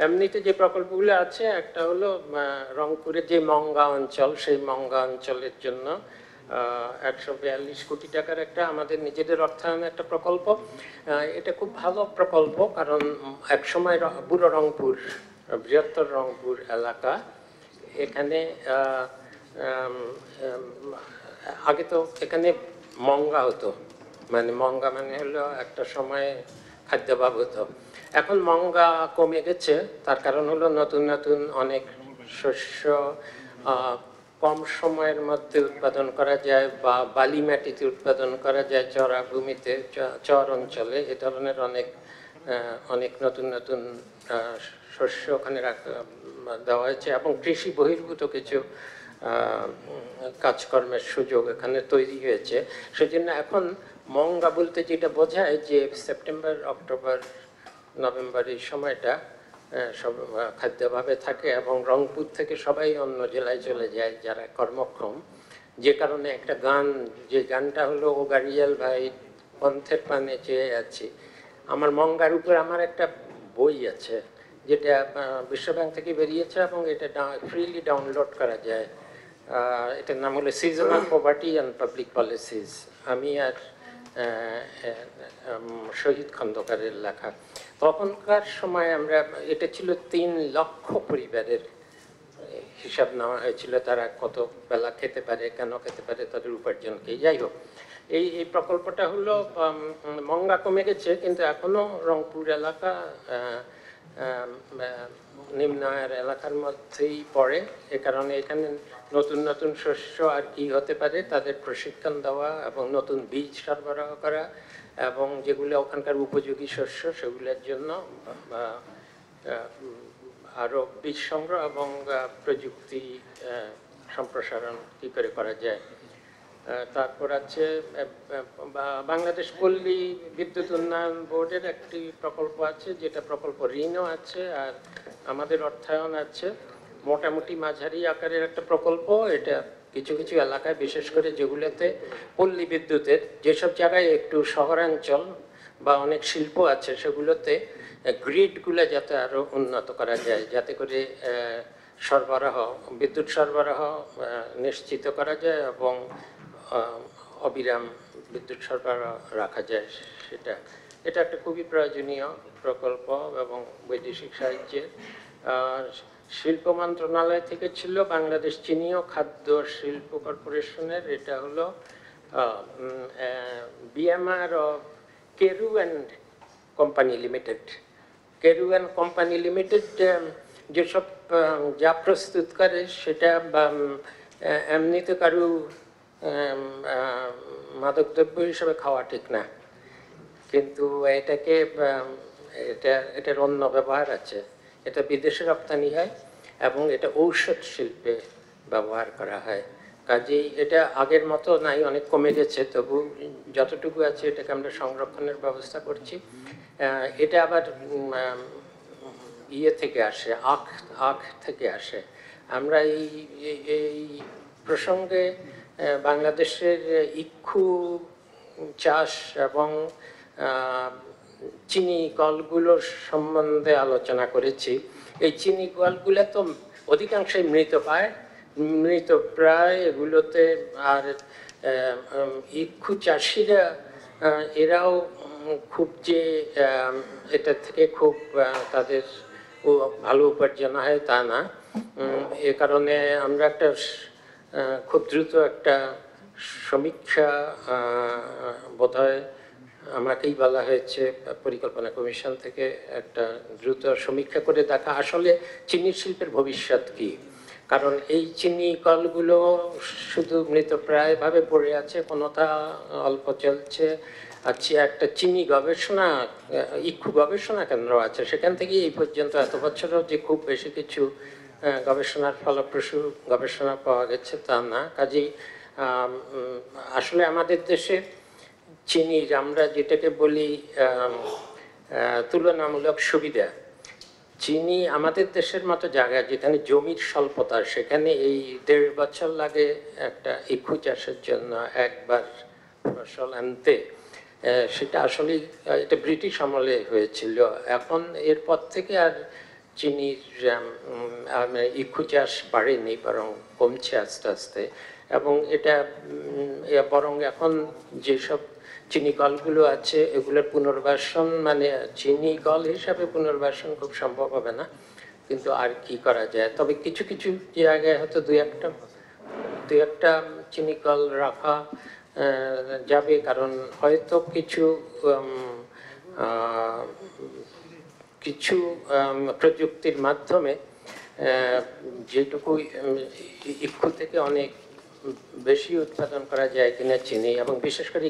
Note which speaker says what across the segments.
Speaker 1: এমনিতে যে প্রকল্পগুলো আছে, একটা হলো রংপুরের যে মংগা অঞ্চল, সেই মংগা অঞ্চলের জন্য 142 কোটি টাকার একটা আমাদের নিজেদের অর্থায়নে একটা প্রকল্প। এটা খুব ভালো প্রকল্প, কারণ একসময় বুড়ো রংপুর, বৃহত্তর রংপুর এলাকা, এখানে আগে তো এখানে মংগা হতো, মানে মংগা মানে হলো একটা সময় খাদ্যাভাব হতো। এখন মংগা কমে গেছে, তার কারণ হলো নতুন নতুন অনেক শস্য কম সময়ের মধ্যে উৎপাদন করা যায়, বা বালি মাটিতে উৎপাদন করা যায়, চড়া ভূমিতে, চর অঞ্চলে এ ধরনের অনেক অনেক নতুন নতুন শস্য ওখানে দেওয়া হয়েছে, এবং কৃষি বহির্ভূত কিছু কাজকর্মের সুযোগ এখানে তৈরি হয়েছে। সেজন্য এখন মংগা বলতে যেটা বোঝায় যে সেপ্টেম্বর, অক্টোবর, নভেম্বর এই সময়টা সব খাদ্যাভাবে থাকে, এবং রংপুর থেকে সবাই অন্য জেলায় চলে যায় যারা কর্মক্ষম। যে কারণে একটা গান, যে গানটা হলো ও গাড়িয়াল ভাই পন্থের পানে চেয়ে আছি। আমার মংগার উপর আমার একটা বই আছে, যেটা বিশ্বব্যাংক থেকে বেরিয়েছে, এবং এটা ফ্রিলি ডাউনলোড করা যায়। এটার নাম হলো seasonal poverty and public policies. আমি আর শহীদ খন্দকারের লেখা। তখনকার সময় আমরা, এটা ছিল 3 লক্ষ পরিবারের হিসাব নেওয়া হয়েছিল, তারা কত বেলা খেতে পারে, কেন খেতে পারে, তাদের উপার্জনকে। যাই হোক, এই এই প্রকল্পটা হলো মংগা কমে গেছে, কিন্তু এখনো রংপুর এলাকা নিম্ন আয়ের এলাকার মধ্যেই পড়ে। এ কারণে এখানে নতুন নতুন শস্য আর কি হতে পারে তাদের প্রশিক্ষণ দেওয়া, এবং নতুন বীজ সরবরাহ করা, এবং যেগুলো ওখানকার উপযোগী শস্য সেগুলোর জন্য আরও বীজ সংগ্রহ এবং প্রযুক্তি সম্প্রসারণ কী করে করা যায়। তারপর আছে বাংলাদেশ পল্লী বিদ্যুৎ উন্নয়ন বোর্ডের একটি প্রকল্প আছে, যেটা প্রকল্প ঋণও আছে আর আমাদের অর্থায়ন আছে। মোটামুটি মাঝারি আকারের একটা প্রকল্প এটা। কিছু কিছু এলাকায়, বিশেষ করে যেগুলোতে পল্লী বিদ্যুতের, যেসব জায়গায় একটু শহরাঞ্চল বা অনেক শিল্প আছে, সেগুলোতে গ্রিডগুলো যাতে আরও উন্নত করা যায়, যাতে করে সরবরাহ, বিদ্যুৎ সরবরাহ নিশ্চিত করা যায় এবং অবিরাম বিদ্যুৎ সরবরাহ রাখা যায়, সেটা এটা একটা খুবই প্রয়োজনীয় প্রকল্প। এবং বৈদেশিক সাহায্যের শিল্প মন্ত্রণালয় থেকে ছিল বাংলাদেশ চিনি ও খাদ্য শিল্প কর্পোরেশনের, এটা হলো BMR of Keru and company limited. Keru and company limited যেসব যা প্রস্তুত করে সেটা এমনিতে কারু মাদকদ্রব্য হিসেবে খাওয়া ঠিক না, কিন্তু এটাকে এটার অন্য ব্যবহার আছে। এটা বিদেশে রপ্তানি হয় এবং এটা ঔষধ শিল্পে ব্যবহার করা হয়। কাজেই এটা আগের মতো নাই, অনেক কমে গেছে, তবু যতটুকু আছে এটাকে আমরা সংরক্ষণের ব্যবস্থা করছি। এটা আবার ইয়ে থেকে আসে, আখ থেকে আসে। আমরা এই প্রসঙ্গে বাংলাদেশের ইক্ষু চাষ এবং চিনি কলগুলোর সম্বন্ধে আলোচনা করেছি। এই চিনি কলগুলো তো অধিকাংশই মৃতপ্রায় এগুলোতে। আর ইক্ষু চাষিরা এরাও খুব যে এটা থেকে খুব তাদের ভালো উপার্জন হয় তা না। এ কারণে আমরা একটা খুব দ্রুত একটা সমীক্ষা, বোধহয় আমাকেই বলা হয়েছে পরিকল্পনা কমিশন থেকে, একটা দ্রুত সমীক্ষা করে দেখা আসলে চিনি শিল্পের ভবিষ্যৎ কী। কারণ এই চিনি কলগুলো শুধু মৃতপ্রায়ভাবে পড়ে আছে, কোনোটা অল্প চলছে। আচ্ছা, একটা চিনি গবেষণা, ইক্ষু গবেষণা কেন্দ্র আছে, সেখান থেকে এই পর্যন্ত এত বছরও যে খুব বেশি কিছু গবেষণার ফলপ্রসূ গবেষণা পাওয়া গেছে তা না। কাজেই আসলে আমাদের দেশে চিনির, আমরা যেটাকে বলি তুলনামূলক সুবিধা, চিনি আমাদের দেশের মতো জায়গায় যেখানে জমির স্বল্পতা, সেখানে এই 1.5 বছর লাগে একটা ইক্ষু চাষের জন্য একবার ফসল আনতে। সেটা আসলে এটা ব্রিটিশ আমলে হয়েছিল। এখন এরপর থেকে আর চিনির ইক্ষু চাষ বাড়েনি, বরং কমছে আস্তে আস্তে। এবং এটা বরং এখন যেসব চিনি কলগুলো আছে এগুলোর পুনর্বাসন, মানে চিনি কল হিসাবে পুনর্বাসন খুব সম্ভব হবে না, কিন্তু আর কি করা যায়। তবে কিছু কিছু জায়গায় হয়তো দুই একটা চিনি কল রাখা যাবে, কারণ হয়তো কিছু কিছু প্রযুক্তির মাধ্যমে যেটুকু ইক্ষু থেকে অনেক বেশি উৎপাদন করা যায় কিনা চিনি, এবং বিশেষ করে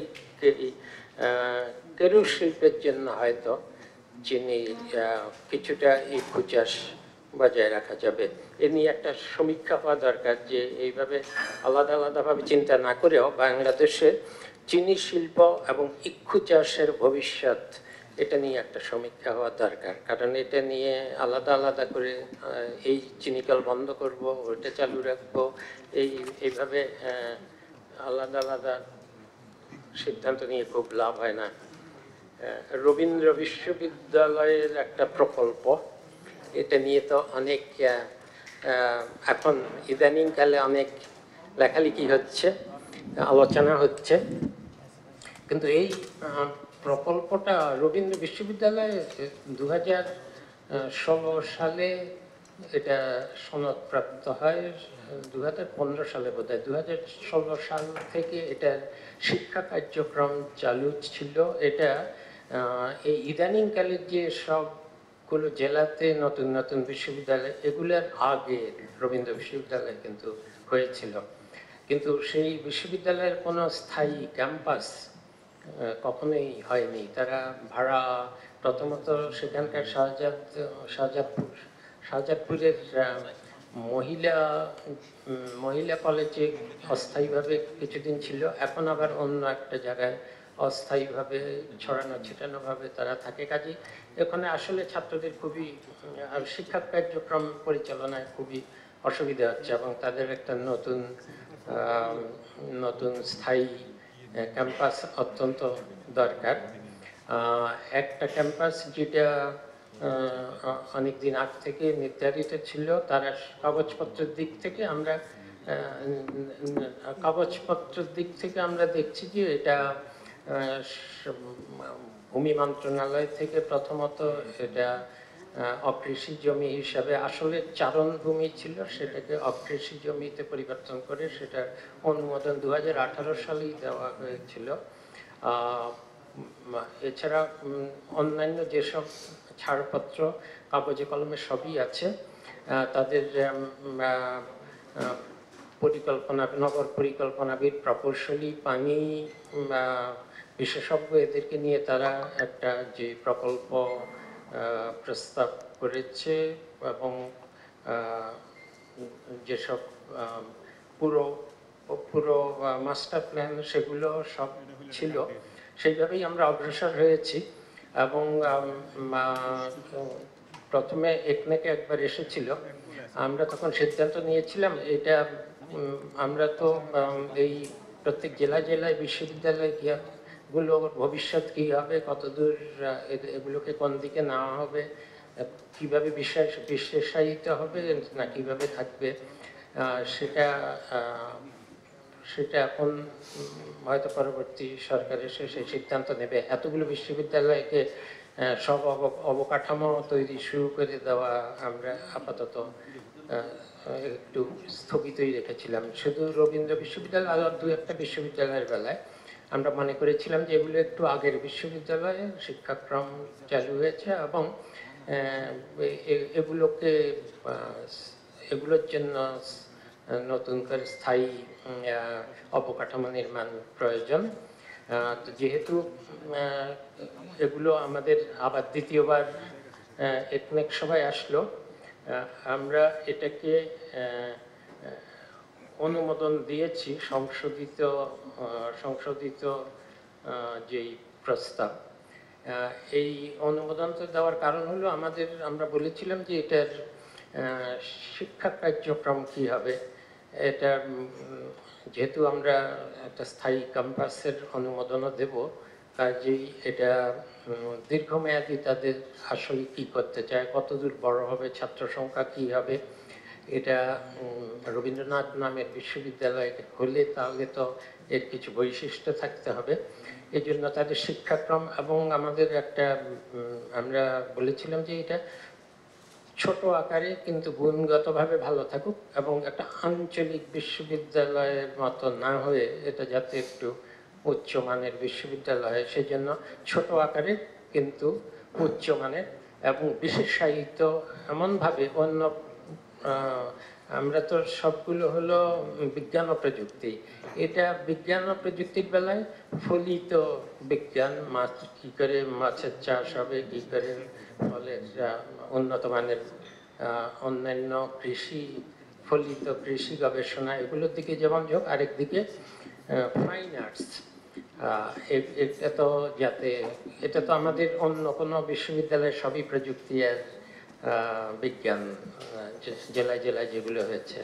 Speaker 1: কেরু শিল্পের জন্য হয়তো চিনি কিছুটা ইক্ষু চাষ বজায় রাখা যাবে। এ নিয়ে একটা সমীক্ষা হওয়া দরকার, যে এইভাবে আলাদা আলাদাভাবে চিন্তা না করেও বাংলাদেশে চিনি শিল্প এবং ইক্ষু চাষের ভবিষ্যৎ, এটা নিয়ে একটা সমীক্ষা হওয়া দরকার। কারণ এটা নিয়ে আলাদা আলাদা করে এই চিনিকল বন্ধ করব, ওইটা চালু রাখবো, এইভাবে আলাদা আলাদা সিদ্ধান্ত নিয়ে খুব লাভ হয় না। রবীন্দ্র বিশ্ববিদ্যালয়ের একটা প্রকল্প, এটা নিয়ে তো অনেক এখন ইদানিংকালে অনেক লেখালেখি হচ্ছে, আলোচনা হচ্ছে, কিন্তু এই প্রকল্পটা রবীন্দ্র বিশ্ববিদ্যালয়ে 2016 সালে এটা সনদপ্রাপ্ত হয়, 2015 সালে বোধহয়। 2016 সাল থেকে এটার শিক্ষা কার্যক্রম চালু ছিল। এটা এই ইদানিংকালের যে সবগুলো জেলাতে নতুন নতুন বিশ্ববিদ্যালয়, এগুলোর আগে রবীন্দ্র বিশ্ববিদ্যালয় কিন্তু হয়েছিল, কিন্তু সেই বিশ্ববিদ্যালয়ের কোনো স্থায়ী ক্যাম্পাস কখনোই হয়নি। তারা ভাড়া, প্রথমত সেখানকার শাহজাদপুরের মহিলা কলেজে অস্থায়ীভাবে কিছুদিন ছিল, এখন আবার অন্য একটা জায়গায় অস্থায়ীভাবে ছড়ানো ছিটানোভাবে তারা থাকে। কাজে এখানে আসলে ছাত্রদের খুবই শিক্ষা কার্যক্রম পরিচালনায় খুবই অসুবিধা হচ্ছে, এবং তাদের একটা নতুন স্থায়ী ক্যাম্পাস অত্যন্ত দরকার। একটা ক্যাম্পাস যেটা অনেকদিন আগ থেকে নির্ধারিত ছিল, তারা কাগজপত্রের দিক থেকে আমরা দেখছি যে এটা ভূমি মন্ত্রণালয় থেকে প্রথমত এটা অকৃষি জমি হিসাবে, আসলে চারণভূমি ছিল, সেটাকে অকৃষি জমিতে পরিবর্তন করে সেটার অনুমোদন 2018 সালেই দেওয়া হয়েছিল। এছাড়া অন্যান্য যেসব ছাড়পত্র কাগজে কলমে সবই আছে, তাদের নগর পরিকল্পনাবিদ, প্রকৌশলী, পানি বিশেষজ্ঞ, এদেরকে নিয়ে তারা একটা যে প্রকল্প প্রস্তাব করেছে, এবং যেসব পুরো মাস্টার প্ল্যান সেগুলো সব ছিল, সেইভাবেই আমরা অগ্রসর হয়েছি। এবং প্রথমে একনেকে একবার এসেছিল, আমরা তখন সিদ্ধান্ত নিয়েছিলাম এটা আমরা তো এই প্রত্যেক জেলায় বিশ্ববিদ্যালয় গুলোর ভবিষ্যৎ কী হবে, কতদূর এগুলোকে কোন দিকে নেওয়া হবে, কিভাবে বিশেষায়িত হবে না কিভাবে থাকবে, সেটা এখন হয়তো পরবর্তী সরকার এসে সেই সিদ্ধান্ত নেবে। এতগুলো বিশ্ববিদ্যালয়কে সব অবকাঠামো তৈরি শুরু করে দেওয়া আমরা আপাতত একটু স্থগিতই রেখেছিলাম। শুধু রবীন্দ্র বিশ্ববিদ্যালয় আর দু একটা বিশ্ববিদ্যালয়ের বেলায় আমরা মনে করেছিলাম যে এগুলো একটু আগের বিশ্ববিদ্যালয়ে শিক্ষাক্রম চালু হয়েছে, এবং এগুলোর জন্য নতুন করে স্থায়ী অবকাঠামো নির্মাণ প্রয়োজন। যেহেতু এগুলো আমাদের আবার দ্বিতীয়বার একনেক সভায় আসলো, আমরা এটাকে অনুমোদন দিয়েছি, সংশোধিত যেই প্রস্তাব। এই অনুমোদনটা দেওয়ার কারণ হলো আমরা বলেছিলাম যে এটার শিক্ষা কার্যক্রম কী হবে। এটা যেহেতু আমরা একটা স্থায়ী ক্যাম্পাসের অনুমোদনও দেব, কাজেই এটা দীর্ঘমেয়াদী তাদের আসলে কি করতে চায়, কতদূর বড় হবে, ছাত্র সংখ্যা কি হবে, এটা রবীন্দ্রনাথ নামের বিশ্ববিদ্যালয় হলে তাহলে তো এর কিছু বৈশিষ্ট্য থাকতে হবে। এই জন্য তাদের শিক্ষাক্রম এবং আমাদের একটা আমরা বলেছিলাম যে এটা ছোট আকারে কিন্তু গুণগতভাবে ভালো থাকুক এবং একটা আঞ্চলিক বিশ্ববিদ্যালয়ের মতো না হয়ে এটা যাতে একটু উচ্চমানের বিশ্ববিদ্যালয় হয়, সেই জন্য ছোট আকারে কিন্তু উচ্চমানের এবং বিশেষায়িত এমনভাবে অন্য আমরা তো সবগুলো হলো বিজ্ঞান ও প্রযুক্তি, এটা বিজ্ঞান ও প্রযুক্তির বেলায় ফলিত বিজ্ঞান, মাছ কী করে মাছের চাষ হবে, কী করে ফলের উন্নত মানের অন্যান্য কৃষি, ফলিত কৃষি গবেষণা এগুলোর দিকে যেমন যোগ, আরেকদিকে ফাইন আর্টস, এটা তো যাতে, এটা তো আমাদের অন্য কোনো বিশ্ববিদ্যালয়ের সবই প্রযুক্তি আর বিজ্ঞান জেলায় জেলায় যেগুলো হয়েছে